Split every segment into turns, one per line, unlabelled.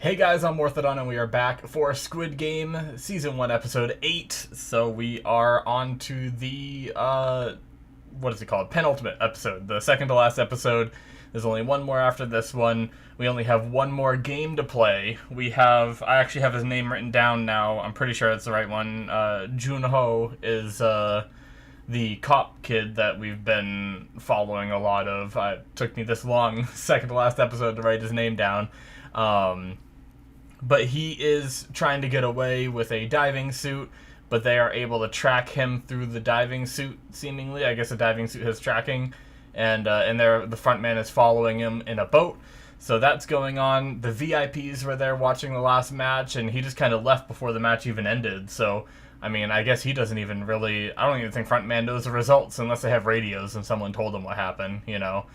Hey guys, I'm Morthadon and we are back for Squid Game Season 1 Episode 8. So we are on to the, what is it called? Penultimate episode. The second to last episode. There's only one more after this one. We only have one more game to play. I actually have his name written down now. I'm pretty sure it's the right one. Gi-hun is, the cop kid that we've been following a lot of. It took me this long, second to last episode, to write his name down. But he is trying to get away with a diving suit, but they are able to track him through the diving suit, seemingly. I guess the diving suit has tracking, and the front man is following him in a boat. So that's going on. The VIPs were there watching the last match, and he just kind of left before the match even ended. So, I mean, I guess he doesn't even really... I don't even think front man knows the results unless they have radios and someone told him what happened, you know.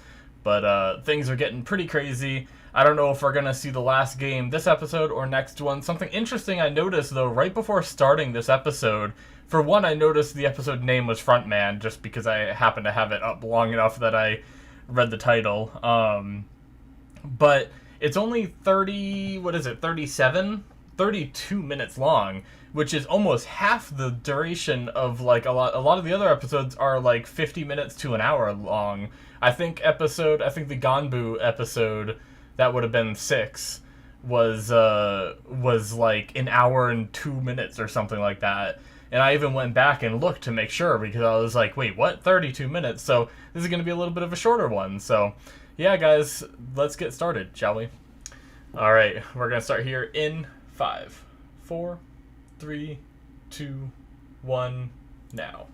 But things are getting pretty crazy. I don't know if we're going to see the last game this episode or next one. Something interesting I noticed, though, right before starting this episode, for one, I noticed the episode name was Frontman, just because I happened to have it up long enough that I read the title. But it's only 32 minutes long, which is almost half the duration of, like, a lot of the other episodes are, like, 50 minutes to an hour long. I think the Ganbu episode... that would have been 6, was like an hour and 2 minutes or something like that. And I even went back and looked to make sure, because I was like, wait, what? 32 minutes? So this is going to be a little bit of a shorter one. So yeah, guys, let's get started, shall we? All right, we're going to start here in 5, 4, 3, 2, 1, now.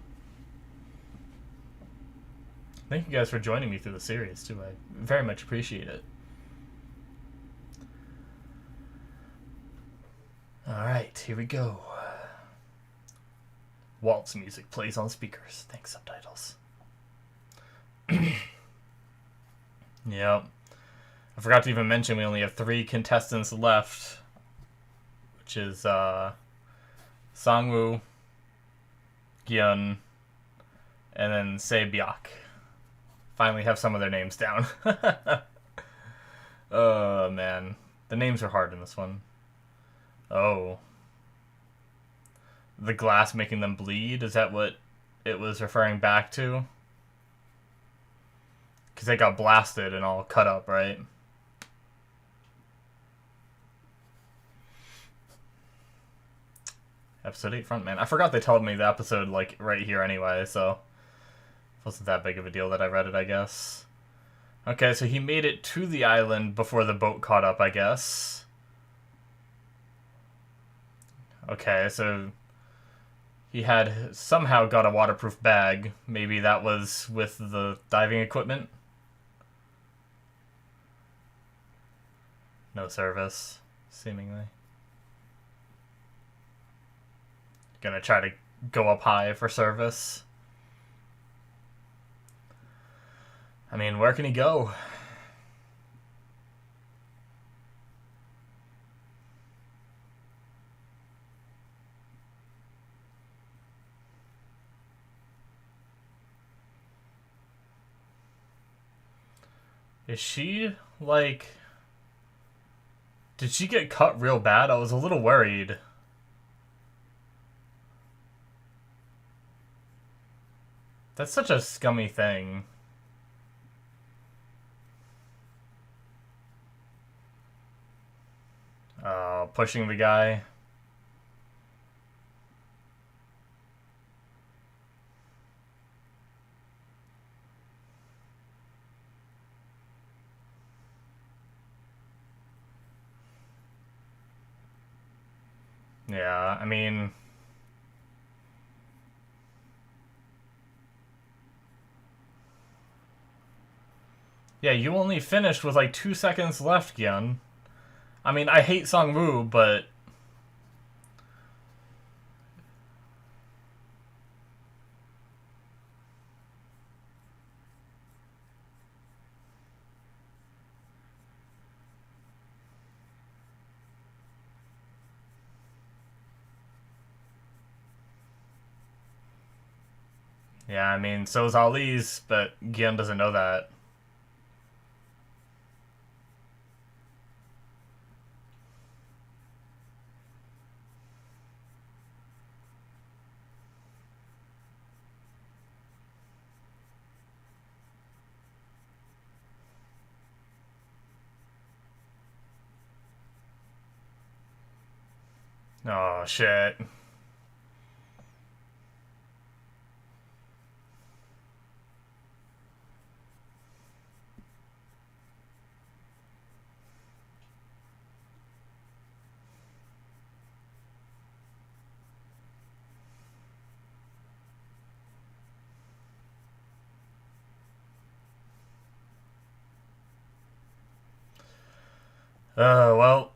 Thank you guys for joining me through the series, too. I very much appreciate it. Alright, here we go. Waltz music plays on speakers. Thanks, subtitles. Yep. I forgot to even mention we only have 3 contestants left, which is Sangwoo, Gi-hun, and then Se-byok. Finally have some of their names down. Oh, man. The names are hard in this one. Oh. The glass making them bleed? Is that what it was referring back to? Because they got blasted and all cut up, right? Episode 8 Frontman. I forgot they told me the episode, like, right here anyway, so... it wasn't that big of a deal that I read it, I guess. Okay, so he made it to the island before the boat caught up, I guess. Okay, so he had somehow got a waterproof bag. Maybe that was with the diving equipment. No service, seemingly. Gonna try to go up high for service. I mean, where can he go? Is she, like... did she get cut real bad? I was a little worried. That's such a scummy thing. Pushing the guy. Yeah, I mean... yeah, you only finished with like 2 seconds left, Gi-hun. I mean, I hate Sangwoo, but... yeah, I mean, so's Ali's, but Gi-hun doesn't know that. Oh, shit. Well.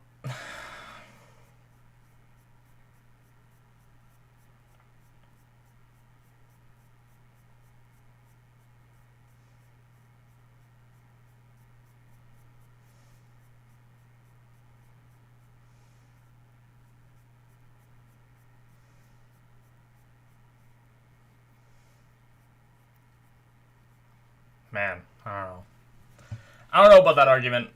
Man, I don't know. I don't know about that argument.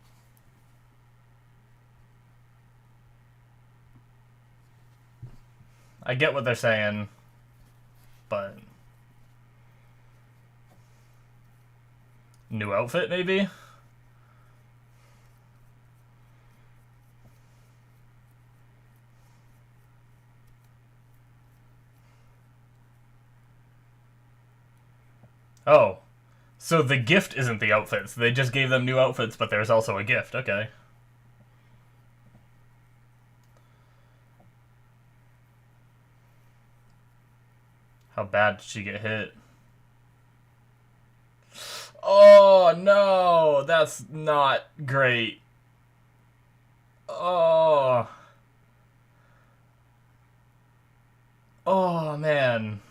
I get what they're saying, but new outfit maybe? Oh. So the gift isn't the outfits. They just gave them new outfits, but there's also a gift. Okay. How bad did she get hit? Oh, no. That's not great. Oh. Oh, man.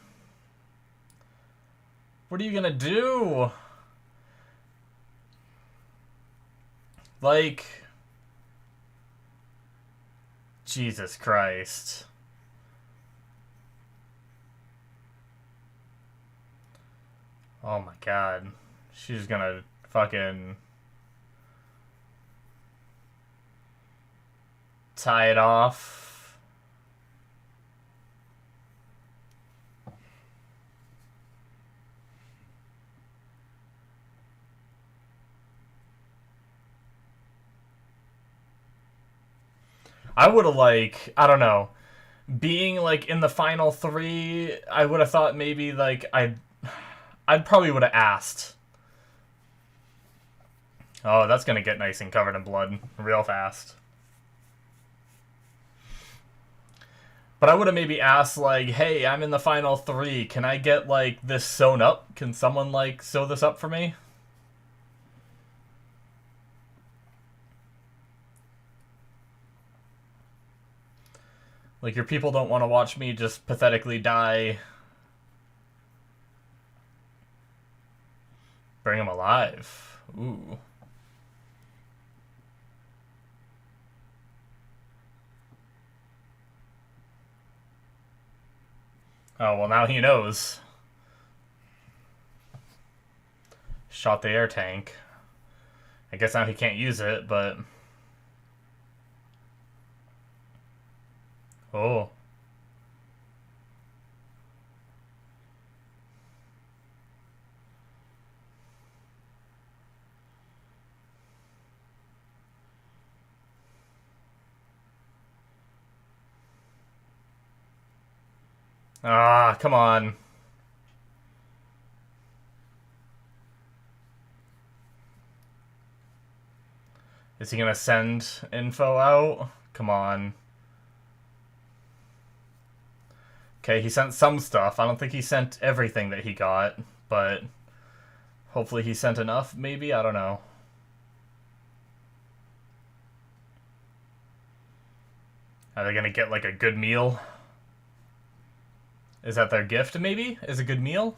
What are you gonna do? Like... Jesus Christ. Oh my god. She's gonna fucking... tie it off. I would have, like, I don't know, being like in the final three, I would have thought maybe like I'd probably would have asked. Oh, that's gonna get nice and covered in blood real fast. But I would have maybe asked, like, hey, I'm in the final three. Can I get, like, this sewn up? Can someone, like, sew this up for me? Like, your people don't want to watch me just pathetically die. Bring him alive. Ooh. Oh, well, now he knows. Shot the air tank. I guess now he can't use it, but... Oh. Ah, come on. Is he gonna send info out? Come on. Okay, he sent some stuff. I don't think he sent everything that he got, but hopefully he sent enough, maybe? I don't know. Are they gonna get, like, a good meal? Is that their gift, maybe? Is a good meal?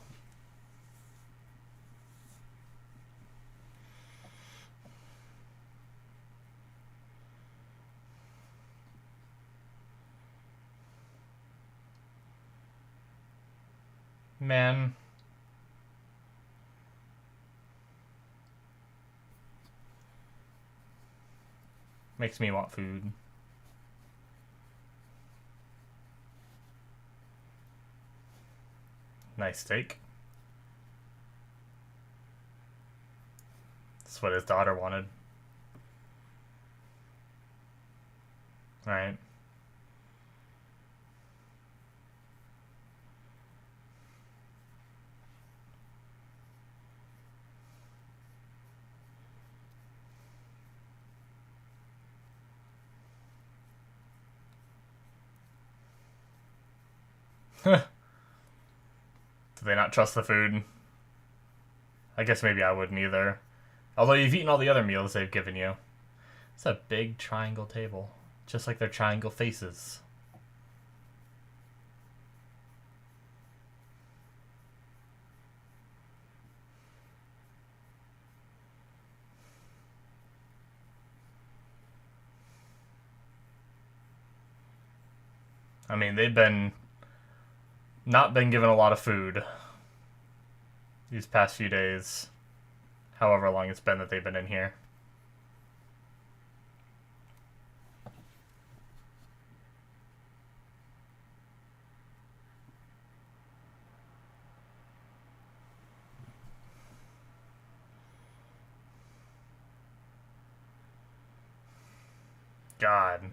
Man. Makes me want food. Nice steak. That's what his daughter wanted. Alright. Do they not trust the food? I guess maybe I wouldn't either. Although you've eaten all the other meals they've given you. It's a big triangle table. Just like their triangle faces. I mean, they've not been given a lot of food these past few days. However long it's been that they've been in here. God.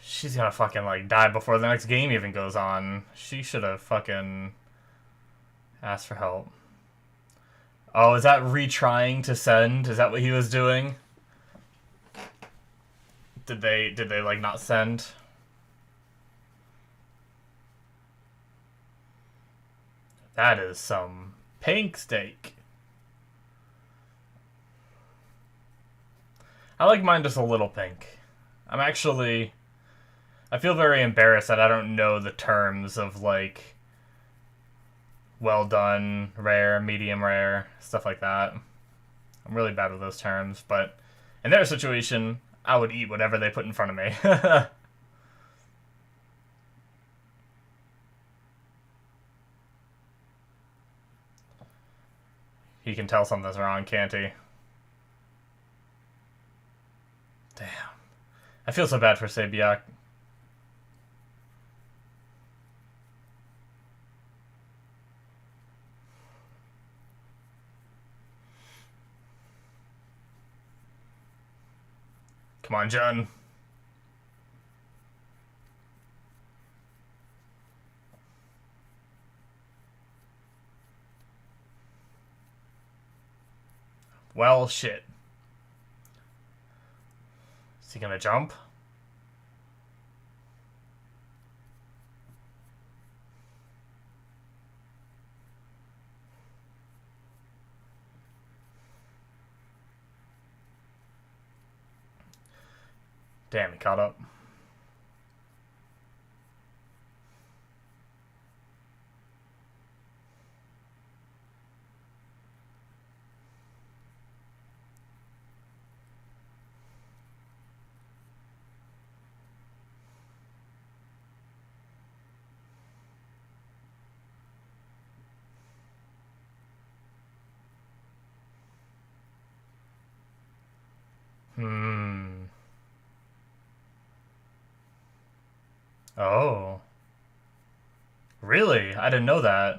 She's gonna fucking, like, die before the next game even goes on. She should have fucking asked for help. Oh, is that retrying to send? Is that what he was doing? Did they like, not send? That is some pink steak. I like mine just a little pink. I feel very embarrassed that I don't know the terms of, like, well done, rare, medium rare, stuff like that. I'm really bad with those terms, but in their situation, I would eat whatever they put in front of me. He can tell something's wrong, can't he? Damn. I feel so bad for Sabiak. Come on, Jun. Well, shit. Is he gonna jump? Damn, he caught up. Oh. Really? I didn't know that.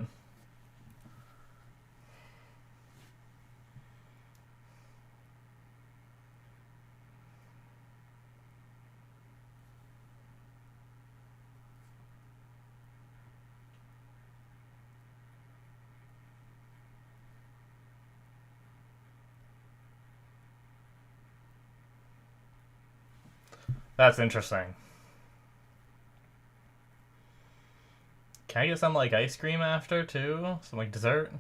That's interesting. Can I get some, like, ice cream after, too? Some, like, dessert?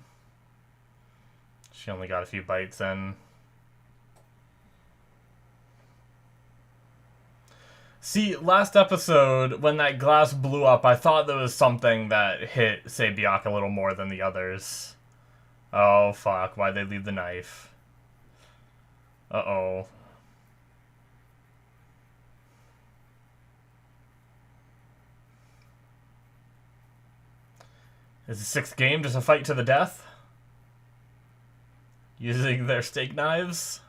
She only got a few bites in. See, last episode, when that glass blew up, I thought there was something that hit Sabiak a little more than the others. Oh, fuck. Why'd they leave the knife? Uh-oh. Is the sixth game just a fight to the death? Using their steak knives?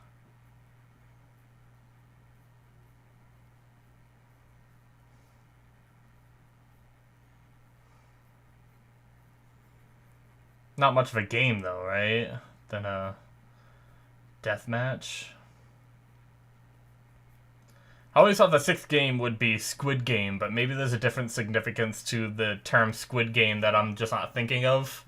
Not much of a game, though, right? Than a death match. I always thought the sixth game would be Squid Game, but maybe there's a different significance to the term Squid Game that I'm just not thinking of.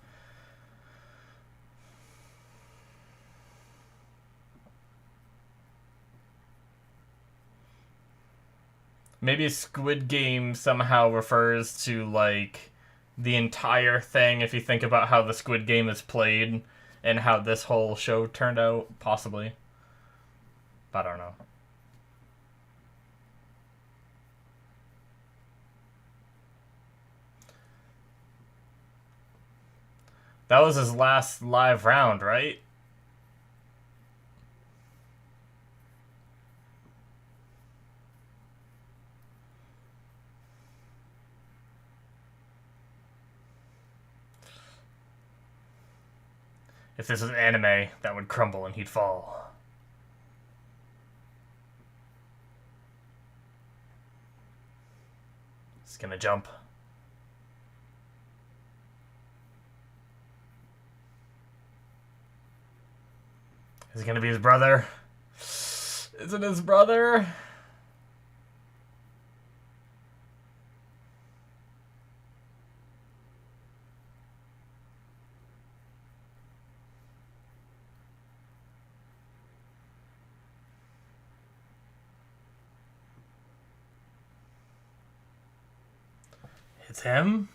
Maybe Squid Game somehow refers to, like, the entire thing if you think about how the Squid Game is played and how this whole show turned out, possibly. But I don't know. That was his last live round, right? If this was anime, that would crumble and he'd fall. He's gonna jump. Is it gonna be his brother? Is it his brother? It's him?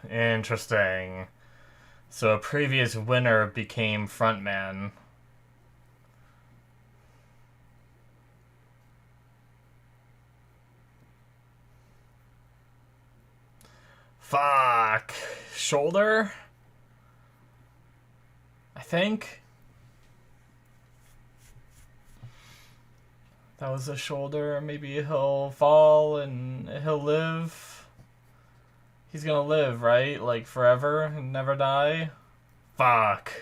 Interesting. So a previous winner became frontman. Fuck. Shoulder? I think. That was a shoulder. Maybe he'll fall and he'll live. He's gonna live, right? Like forever and never die? Fuck.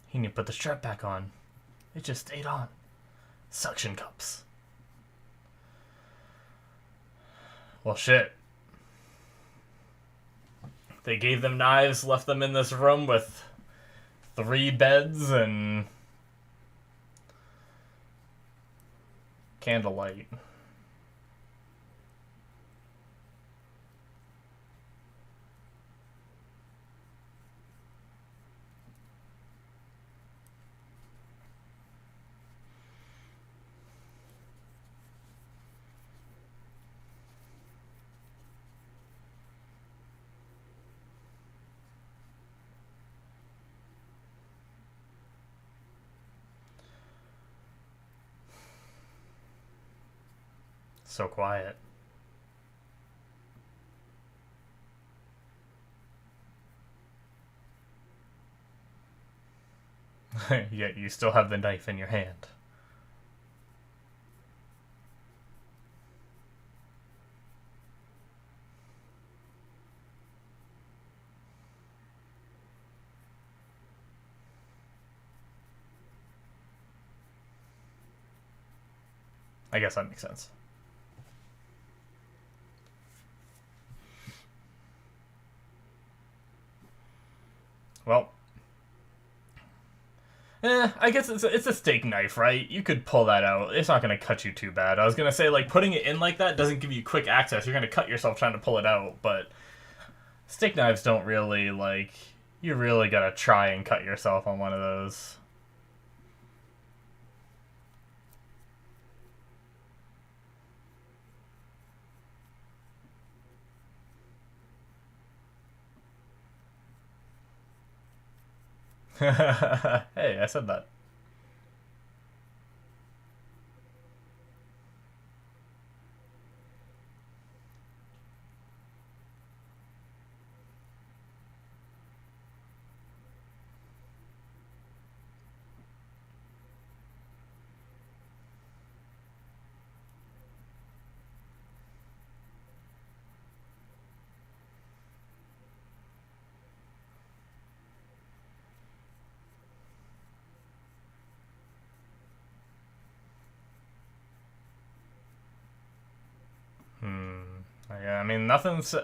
He need to put the strap back on. It just stayed on. Suction cups. Well, shit. They gave them knives, left them in this room with 3 beds and candlelight. So quiet. Yet you still have the knife in your hand. I guess that makes sense. Well, I guess it's a steak knife, right? You could pull that out. It's not going to cut you too bad. I was going to say, like, putting it in like that doesn't give you quick access. You're going to cut yourself trying to pull it out, but steak knives don't really, like, you really got to try and cut yourself on one of those. Hey, I said that. Yeah, I mean, nothing's.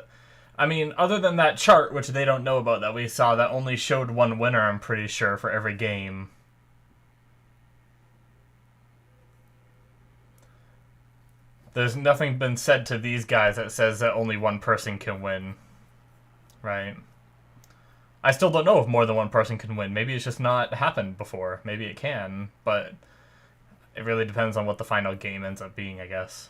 I mean, other than that chart, which they don't know about, that we saw, that only showed one winner, I'm pretty sure, for every game. There's nothing been said to these guys that says that only one person can win. Right. I still don't know if more than one person can win. Maybe it's just not happened before. Maybe it can, but it really depends on what the final game ends up being, I guess.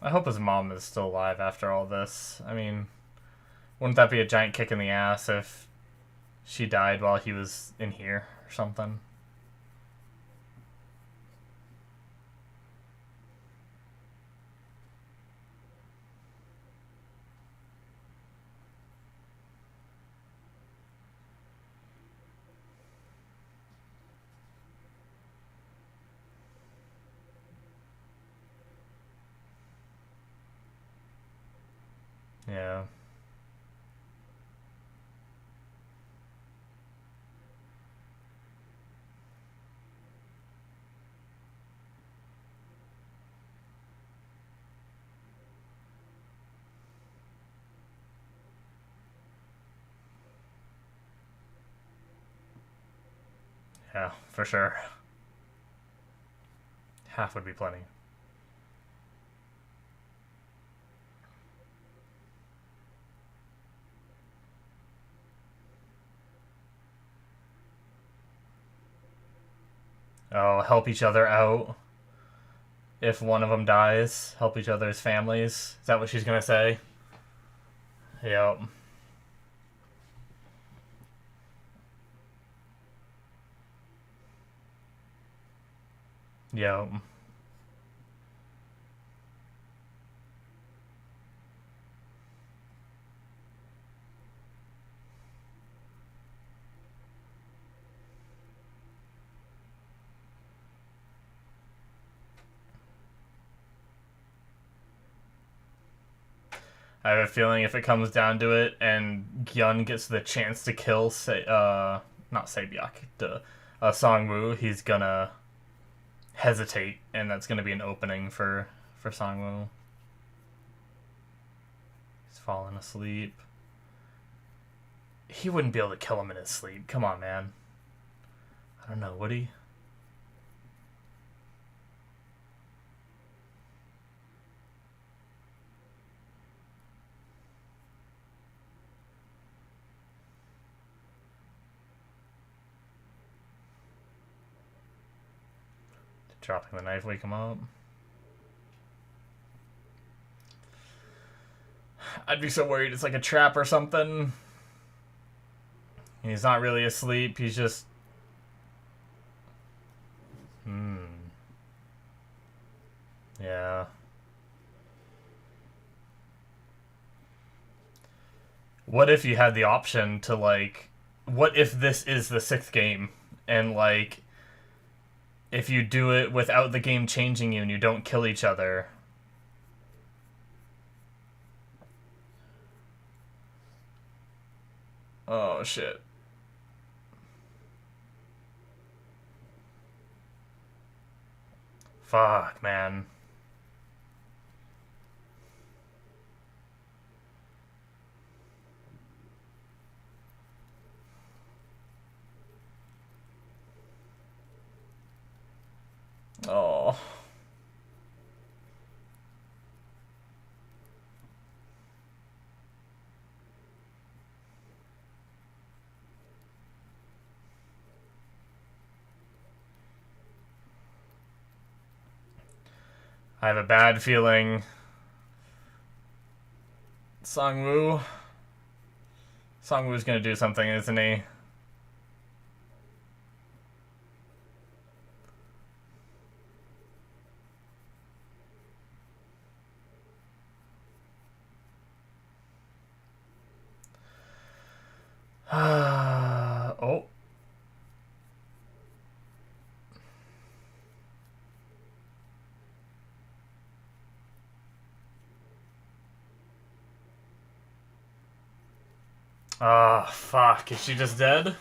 I hope his mom is still alive after all this. I mean, wouldn't that be a giant kick in the ass if she died while he was in here or something? Yeah. Yeah, for sure. Half would be plenty. Oh, help each other out. If one of them dies, help each other's families. Is that what she's gonna say? Yep. Yep. I have a feeling if it comes down to it and Gi-hun gets the chance to kill, not Saebyeok, Songwoo, he's gonna hesitate, and that's gonna be an opening for Songwoo. He's falling asleep. He wouldn't be able to kill him in his sleep. Come on, man. I don't know, would he? Dropping the knife wake him up. I'd be so worried it's like a trap or something. He's not really asleep, he's just... Yeah. What if you had the option to, like... What if this is the 6th game? And, like... If you do it without the game changing you and you don't kill each other... Oh, shit. Fuck, man. Oh. I have a bad feeling Songwoo's gonna do something, isn't he? Oh. Oh, fuck. Is she just dead?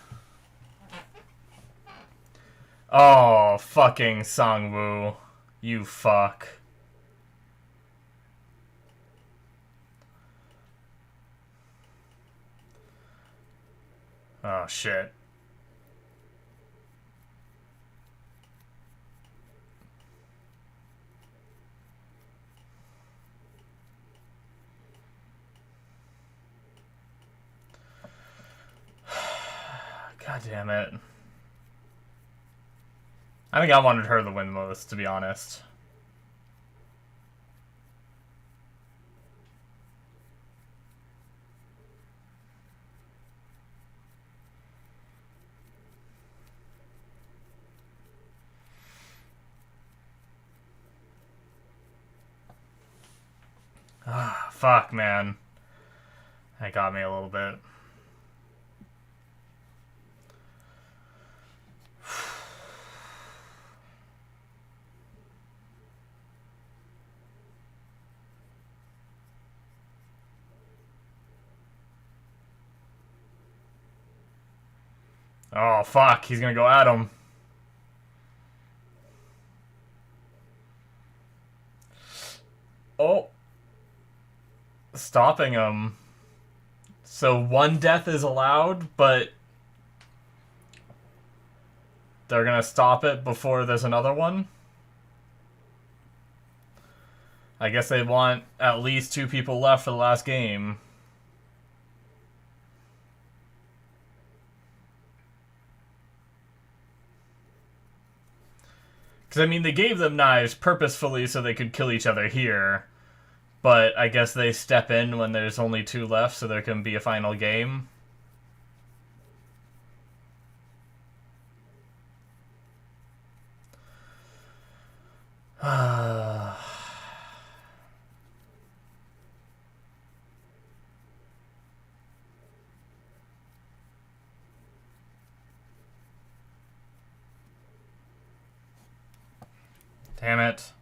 Oh, fucking Sangwoo. You fuck. Oh, shit. God damn it. I think I wanted her to win most, to be honest. Ah, fuck, man. That got me a little bit. Oh, fuck. He's gonna go at him. Oh. Stopping him. So one death is allowed, but they're gonna stop it before there's another one? I guess they want at least 2 people left for the last game. Because, I mean, they gave them knives purposefully so they could kill each other here. But I guess they step in when there's only 2 left so there can be a final game. Damn it.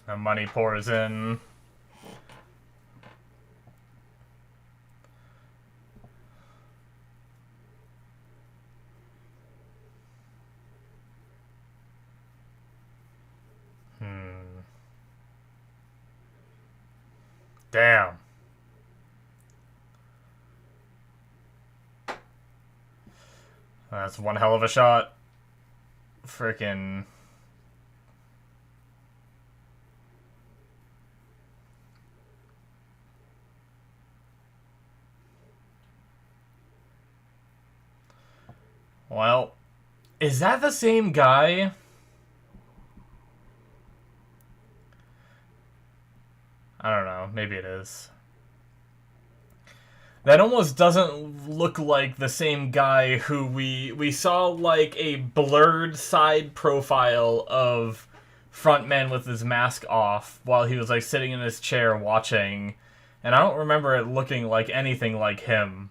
The money pours in. Damn. That's one hell of a shot. Frickin'. Well, is that the same guy? I don't know. Maybe it is. That almost doesn't look like the same guy who we saw like a blurred side profile of Frontman with his mask off while he was like sitting in his chair watching, and I don't remember it looking like anything like him.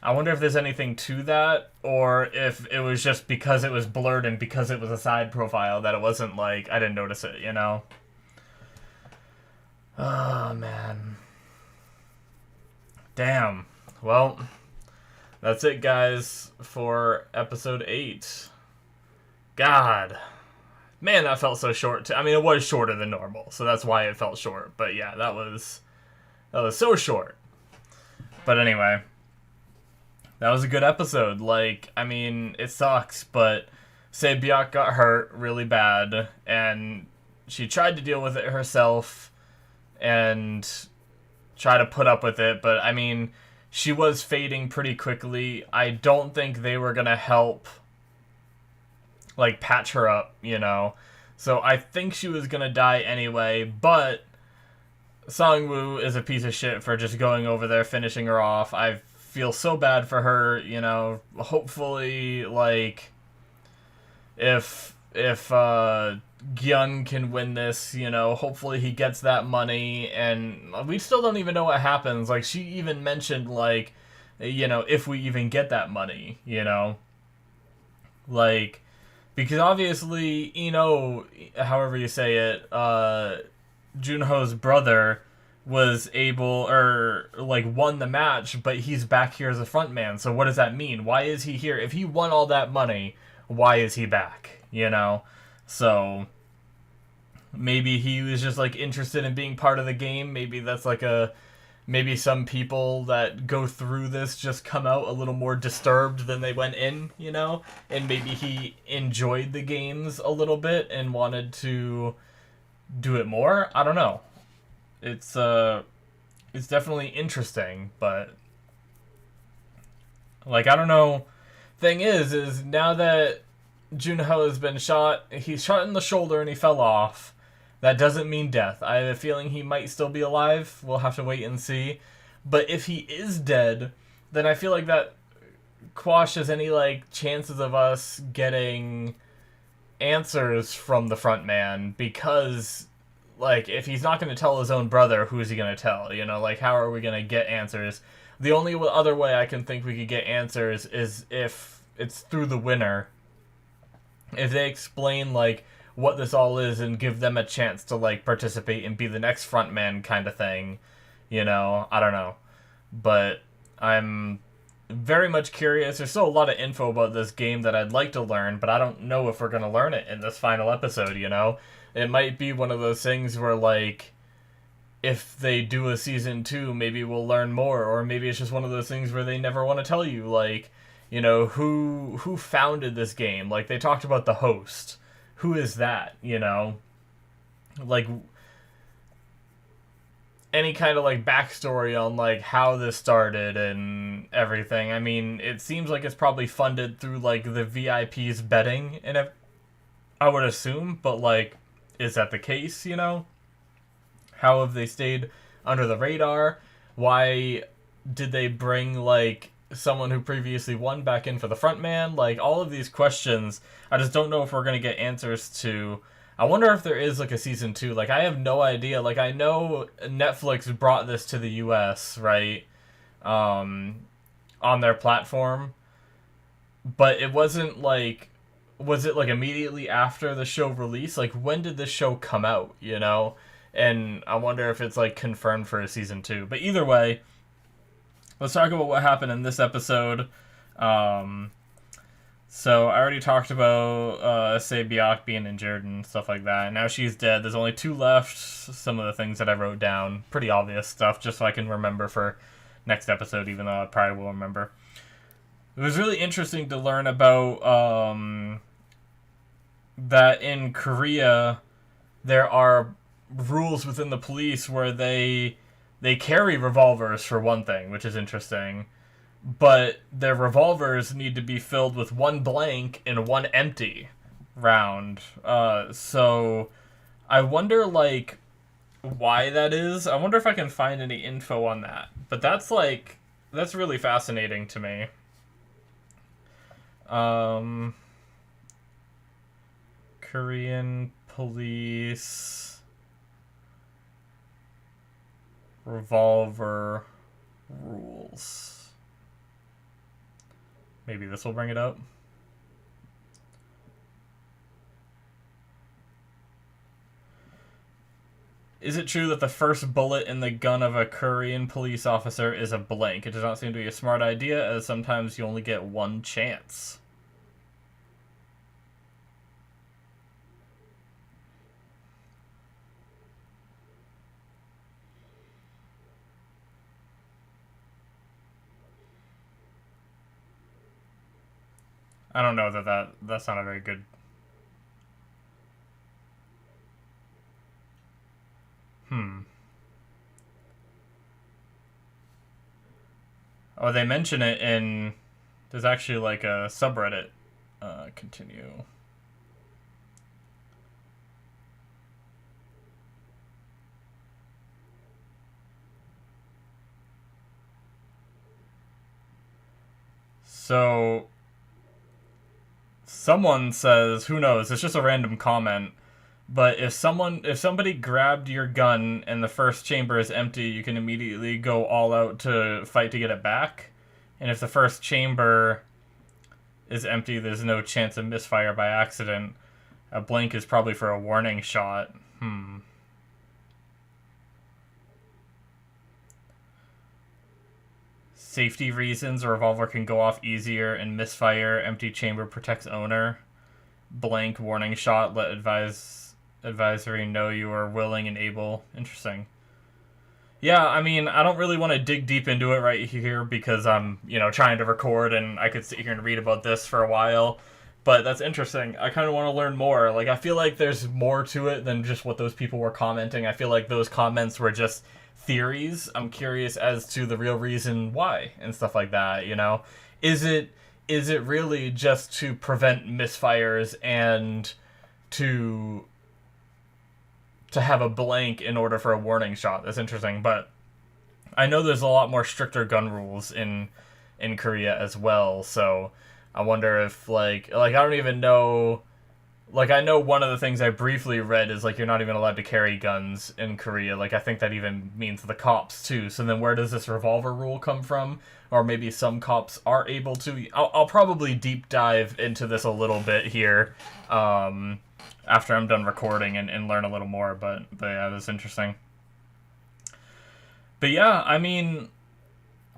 I wonder if there's anything to that, or if it was just because it was blurred and because it was a side profile that it wasn't like, I didn't notice it, you know? Oh, man. Damn. Well, that's it, guys, for episode 8. God. Man, that felt so short. I mean, it was shorter than normal, so that's why it felt short. But yeah, that was so short. But anyway, that was a good episode. Like, I mean, it sucks, but Se-byuk got hurt really bad, and she tried to deal with it herself and try to put up with it, but I mean, she was fading pretty quickly. I don't think they were gonna help, like, patch her up, you know? So I think she was gonna die anyway, but Sangwoo is a piece of shit for just going over there, finishing her off. I feel so bad for her, you know? Hopefully, like, if Gi-hun can win this, you know, hopefully he gets that money, and we still don't even know what happens. Like, she even mentioned, like, you know, if we even get that money, you know? Like, because obviously, you know, however you say it, Junho's brother was able, or, like, won the match, but he's back here as a frontman, so what does that mean? Why is he here? If he won all that money, why is he back, you know? So maybe he was just like interested in being part of the game. Maybe that's like a maybe some people that go through this just come out a little more disturbed than they went in, you know? And maybe he enjoyed the games a little bit and wanted to do it more. I don't know. It's definitely interesting, but like I don't know. Thing is now that Junho has been shot, he's shot in the shoulder and he fell off. That doesn't mean death. I have a feeling he might still be alive. We'll have to wait and see. But if he is dead, then I feel like that quashes any like chances of us getting answers from the front man, because like if he's not going to tell his own brother, who is he going to tell? You know, like how are we going to get answers? The only other way I can think we could get answers is if it's through the winner. If they explain like what this all is and give them a chance to like participate and be the next frontman kind of thing, you know, I don't know. But I'm very much curious. There's still a lot of info about this game that I'd like to learn, but I don't know if we're going to learn it in this final episode, you know? It might be one of those things where, like, if they do a season 2, maybe we'll learn more, or maybe it's just one of those things where they never want to tell you, like, you know, who founded this game. Like, they talked about the host. Who is that, you know? Like, any kind of like backstory on like how this started and everything. I mean, it seems like it's probably funded through like the VIP's betting, and I would assume, but like, is that the case? You know, how have they stayed under the radar? Why did they bring like someone who previously won back in for the front man? Like all of these questions, I just don't know if we're gonna get answers to. I wonder if there is like a season 2. Like I have no idea. Like I know Netflix brought this to the US, right? On their platform. But it wasn't like, was it like immediately after the show release? Like when did this show come out, you know? And I wonder if it's like confirmed for a season 2. But either way, let's talk about what happened in this episode. So I already talked about Sae-byeok being injured and stuff like that. Now she's dead. There's only 2 left. Some of the things that I wrote down, pretty obvious stuff, just so I can remember for next episode, even though I probably will remember. It was really interesting to learn about that in Korea there are rules within the police where they carry revolvers for one thing, which is interesting. But their revolvers need to be filled with 1 blank and 1 empty round. So I wonder, like, why that is. I wonder if I can find any info on that. But that's, like, that's really fascinating to me. Korean police revolver rules. Maybe this will bring it up. Is it true that the first bullet in the gun of a Korean police officer is a blank? It does not seem to be a smart idea, as sometimes you only get 1 chance. I don't know that's not a very good. Oh, they mention it in. There's actually like a subreddit. Continue. So someone says, who knows, it's just a random comment, But if somebody grabbed your gun and the first chamber is empty, you can immediately go all out to fight to get it back. And if the first chamber is empty, there's no chance of misfire by accident. A blink is probably for a warning shot. Safety reasons, a revolver can go off easier and misfire. Empty chamber protects owner. Blank warning shot, let advisory know you are willing and able. Interesting. Yeah, I mean, I don't really want to dig deep into it right here because I'm, trying to record and I could sit here and read about this for a while. But that's interesting. I kind of want to learn more. Like, I feel like there's more to it than just what those people were commenting. I feel like those comments were just theories. I'm curious as to the real reason why and stuff like that, Is it really just to prevent misfires and to have a blank in order for a warning shot? That's interesting, but I know there's a lot more stricter gun rules in Korea as well, so I wonder if like I don't even know. Like, I know one of the things I briefly read is, like, you're not even allowed to carry guns in Korea. Like, I think that even means the cops, too. So then where does this revolver rule come from? Or maybe some cops are able to. I'll probably deep dive into this a little bit here after I'm done recording and learn a little more. But yeah, that's interesting. But yeah, I mean,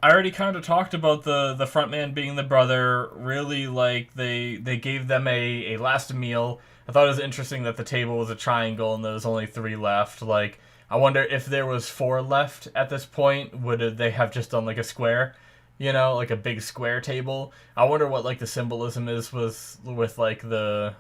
I already kind of talked about the front man being the brother. Really, like, they gave them a last meal. I thought it was interesting that the table was a triangle and there was only 3 left. Like, I wonder if there was 4 left at this point, would they have just done, like, a square? Like a big square table? I wonder what, like, the symbolism was with, like, the,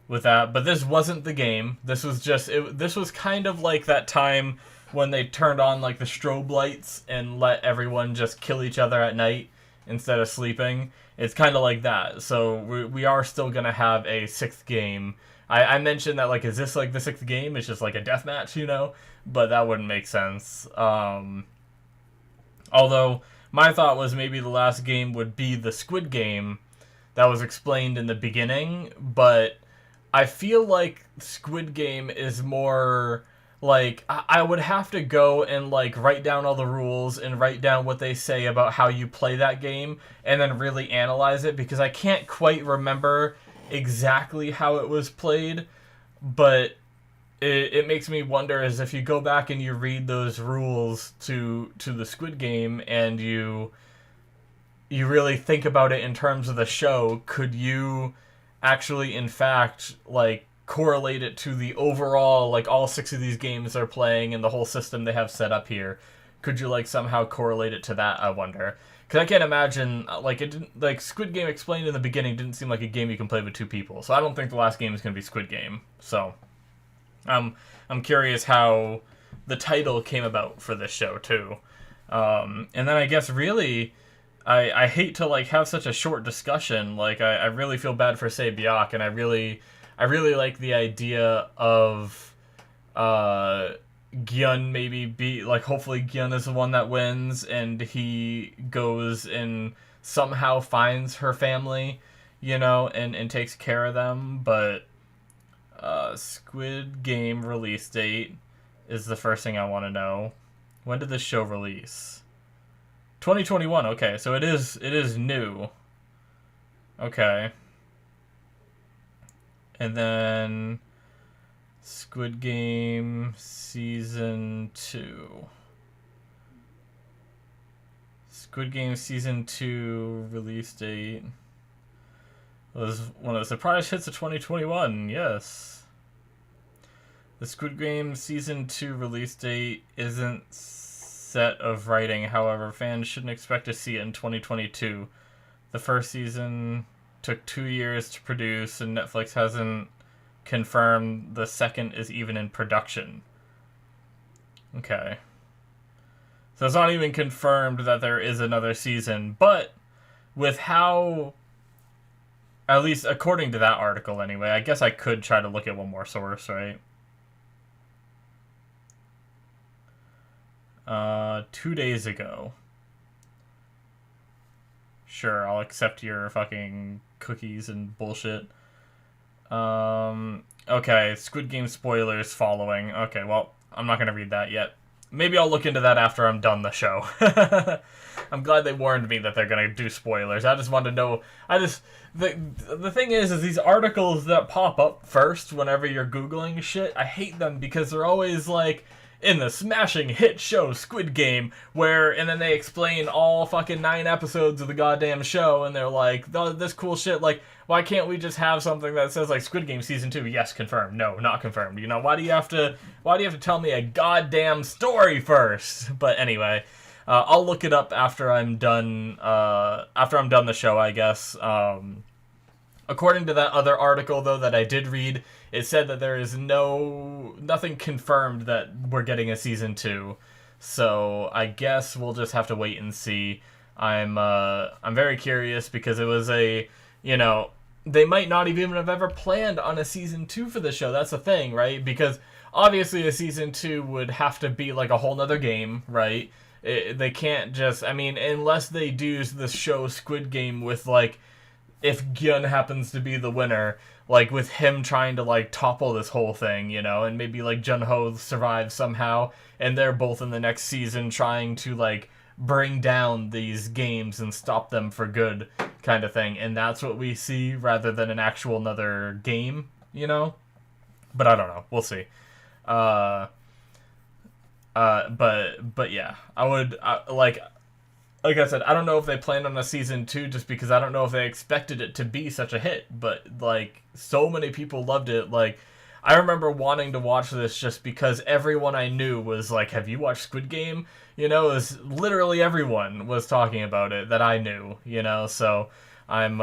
with that. But this wasn't the game. This was just, this was kind of like that time when they turned on, like, the strobe lights and let everyone just kill each other at night instead of sleeping. It's kind of like that. So we are still going to have a 6th game. I mentioned that, like, is this, like, the 6th game? It's just, like, a deathmatch, But that wouldn't make sense. Although, my thought was maybe the last game would be the Squid game that was explained in the beginning. But I feel like Squid Game is more... Like, I would have to go and, like, write down all the rules and write down what they say about how you play that game and then really analyze it, because I can't quite remember exactly how it was played, but it makes me wonder is if you go back and you read those rules to the Squid Game and you really think about it in terms of the show, could you actually, in fact, like, correlate it to the overall, like, all 6 of these games they're playing and the whole system they have set up here? Could you, like, somehow correlate it to that, I wonder? Because I can't imagine, like, it didn't, like, Squid Game explained in the beginning didn't seem like a game you can play with 2 people. So I don't think the last game is going to be Squid Game. So I'm curious how the title came about for this show, too. And then I guess, really, I hate to, like, have such a short discussion. Like, I really feel bad for Sae-byeok, and I really like the idea of Gi-hun maybe like, hopefully Gi-hun is the one that wins and he goes and somehow finds her family, and takes care of them. But Squid Game release date is the first thing I want to know. When did this show release? 2021. Okay, so it is new. Okay. And then Squid Game Season 2. Squid Game Season 2 release date was one of the surprise hits of 2021, yes. The Squid Game Season 2 release date isn't set of writing, however, fans shouldn't expect to see it in 2022. The first season took 2 years to produce, and Netflix hasn't confirmed the second is even in production. Okay. So it's not even confirmed that there is another season, but with how, at least according to that article anyway, I guess I could try to look at one more source, right? 2 days ago. Sure, I'll accept your fucking cookies and bullshit. Okay, Squid Game spoilers following. Okay, well, I'm not gonna read that yet. Maybe I'll look into that after I'm done the show. I'm glad they warned me that they're gonna do spoilers. I just wanted to know. The thing is these articles that pop up first whenever you're googling shit, I hate them because they're always like, in the smashing hit show Squid Game, and then they explain all fucking 9 episodes of the goddamn show, and they're like, this cool shit, like, why can't we just have something that says, like, Squid Game Season 2, yes, confirmed, no, not confirmed, you know, why do you have to tell me a goddamn story first? But anyway, I'll look it up after I'm done the show, I guess. According to that other article, though, that I did read, it said that there is nothing confirmed that we're getting a season 2. So I guess we'll just have to wait and see. I'm very curious because it was they might not even have ever planned on a season 2 for the show. That's the thing, right? Because obviously a season 2 would have to be like a whole nother game, right? They can't just, unless they do the show Squid Game with, like, if Gi-hun happens to be the winner, like, with him trying to, like, topple this whole thing, you know, and maybe, like, Jun-ho survives somehow, and they're both in the next season trying to, like, bring down these games and stop them for good, kind of thing, and that's what we see, rather than an actual another game, you know? But I don't know. We'll see. But yeah, like I said, I don't know if they planned on a season 2 just because I don't know if they expected it to be such a hit, but, like, so many people loved it. Like, I remember wanting to watch this just because everyone I knew was like, have you watched Squid Game? You know, it was literally everyone was talking about it that I knew, you know, so I'm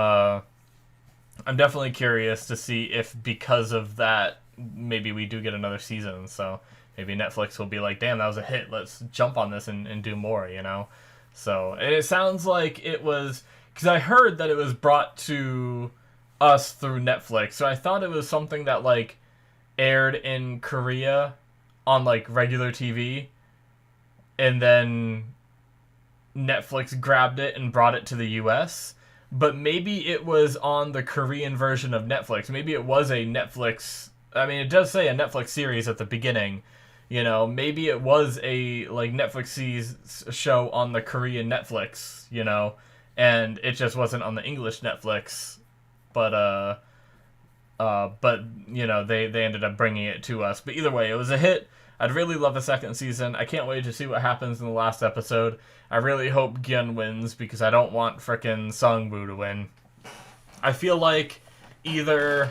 definitely curious to see if because of that, maybe we do get another season, so maybe Netflix will be like, damn, that was a hit, let's jump on this and do more, you know? So, and it sounds like it was, because I heard that it was brought to us through Netflix, so I thought it was something that, like, aired in Korea on, like, regular TV, and then Netflix grabbed it and brought it to the US, but maybe it was on the Korean version of Netflix. Maybe it was a Netflix, it does say a Netflix series at the beginning. You know, maybe it was a, like, Netflix show on the Korean Netflix, you know, and it just wasn't on the English Netflix, but, you know, they ended up bringing it to us. But either way, it was a hit. I'd really love a second season. I can't wait to see what happens in the last episode. I really hope Gi-hun wins, because I don't want frickin' Sung-woo to win. I feel like either,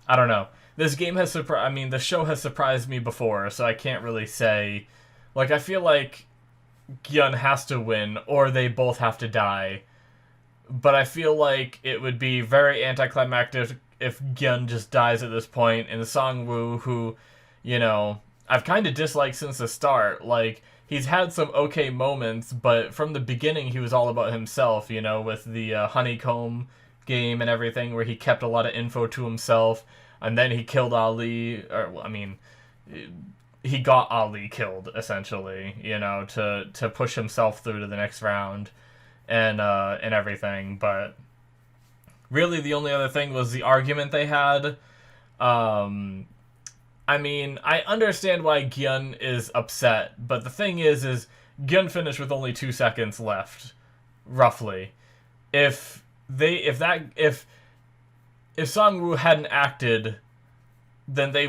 I don't know. This game has the show has surprised me before, so I can't really say. Like, I feel like Gi-hun has to win, or they both have to die. But I feel like it would be very anticlimactic if Gi-hun just dies at this point, and Sung-woo, who, you know, I've kind of disliked since the start. Like, he's had some okay moments, but from the beginning he was all about himself, you know, with the honeycomb game and everything, where he kept a lot of info to himself. And then he killed Ali, he got Ali killed, essentially, you know, to push himself through to the next round, and everything. But really, the only other thing was the argument they had. I understand why Gi-hun is upset, but the thing is Gi-hun finished with only 2 seconds left, roughly. If Sung-woo hadn't acted, then he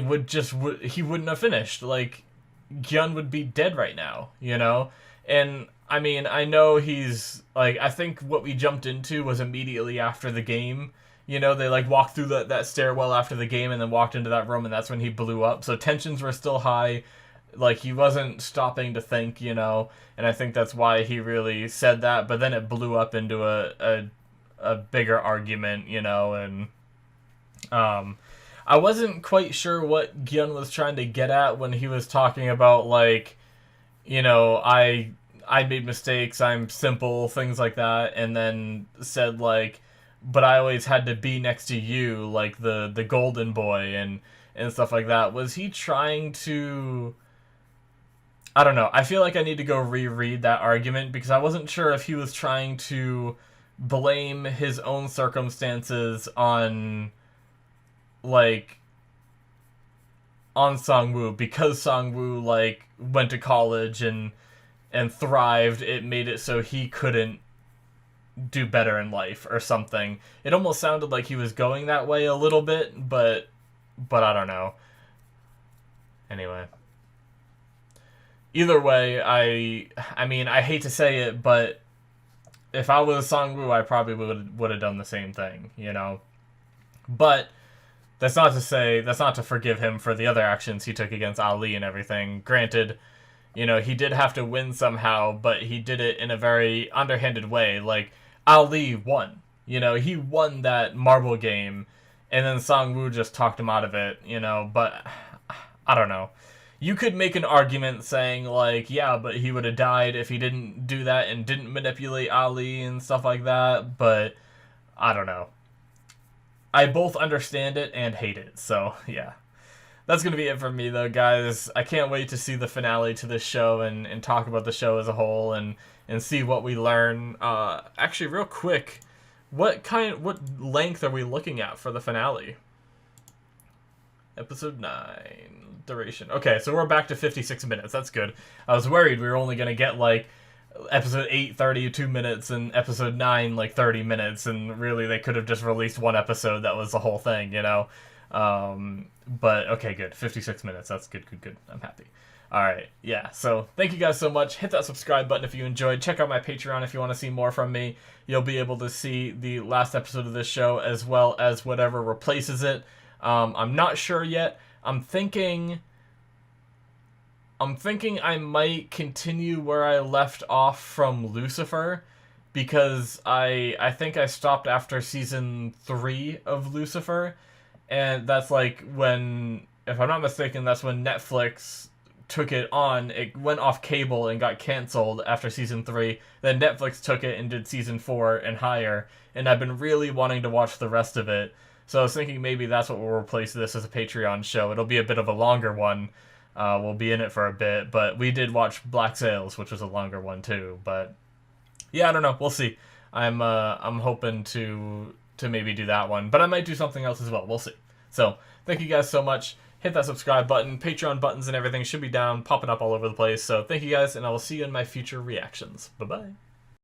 wouldn't have finished. Like, Gi-hun would be dead right now, you know? And, I know he's, like, I think what we jumped into was immediately after the game. You know, they, like, walked through that stairwell after the game and then walked into that room, and that's when he blew up. So tensions were still high. Like, he wasn't stopping to think, you know? And I think that's why he really said that. But then it blew up into a bigger argument, you know, and I wasn't quite sure what Gi-hun was trying to get at when he was talking about, like, you know, I made mistakes, I'm simple, things like that, and then said, like, but I always had to be next to you, like the golden boy, and stuff like that. Was he trying to, I don't know, I feel like I need to go reread that argument, because I wasn't sure if he was trying to blame his own circumstances on, like, on Sang-woo, because Sang-woo, like, went to college and thrived, it made it so he couldn't do better in life or something. It almost sounded like he was going that way a little bit, but I don't know. Anyway. Either way, I mean, I hate to say it, but if I was Sang-woo, I probably would have done the same thing, you know? But that's not to forgive him for the other actions he took against Ali and everything. Granted, you know, he did have to win somehow, but he did it in a very underhanded way. Like, Ali won. You know, he won that marble game, and then Sang-woo just talked him out of it, you know, but I don't know. You could make an argument saying, like, yeah, but he would have died if he didn't do that and didn't manipulate Ali and stuff like that, but I don't know. I both understand it and hate it, so yeah. That's going to be it for me, though, guys. I can't wait to see the finale to this show and talk about the show as a whole and see what we learn. Actually, real quick, what length are we looking at for the finale? Episode 9. Duration. Okay, so we're back to 56 minutes. That's good. I was worried we were only going to get, like, episode 8, 32 minutes, and episode 9, like, 30 minutes, and really they could have just released one episode that was the whole thing, you know? But, okay, good. 56 minutes. That's good. I'm happy. Alright, yeah. So, thank you guys so much. Hit that subscribe button if you enjoyed. Check out my Patreon if you want to see more from me. You'll be able to see the last episode of this show as well as whatever replaces it. I'm not sure yet. I'm thinking I might continue where I left off from Lucifer, because I think I stopped after season 3 of Lucifer, and that's like when, if I'm not mistaken, that's when Netflix took it on. It went off cable and got canceled after season 3. Then Netflix took it and did season 4 and higher, and I've been really wanting to watch the rest of it. So I was thinking maybe that's what we'll replace this as a Patreon show. It'll be a bit of a longer one. We'll be in it for a bit, but we did watch Black Sails, which was a longer one too. But yeah, I don't know. We'll see. I'm hoping to maybe do that one, but I might do something else as well. We'll see. So thank you guys so much. Hit that subscribe button. Patreon buttons and everything should be down, popping up all over the place. So thank you guys, and I will see you in my future reactions. Bye bye.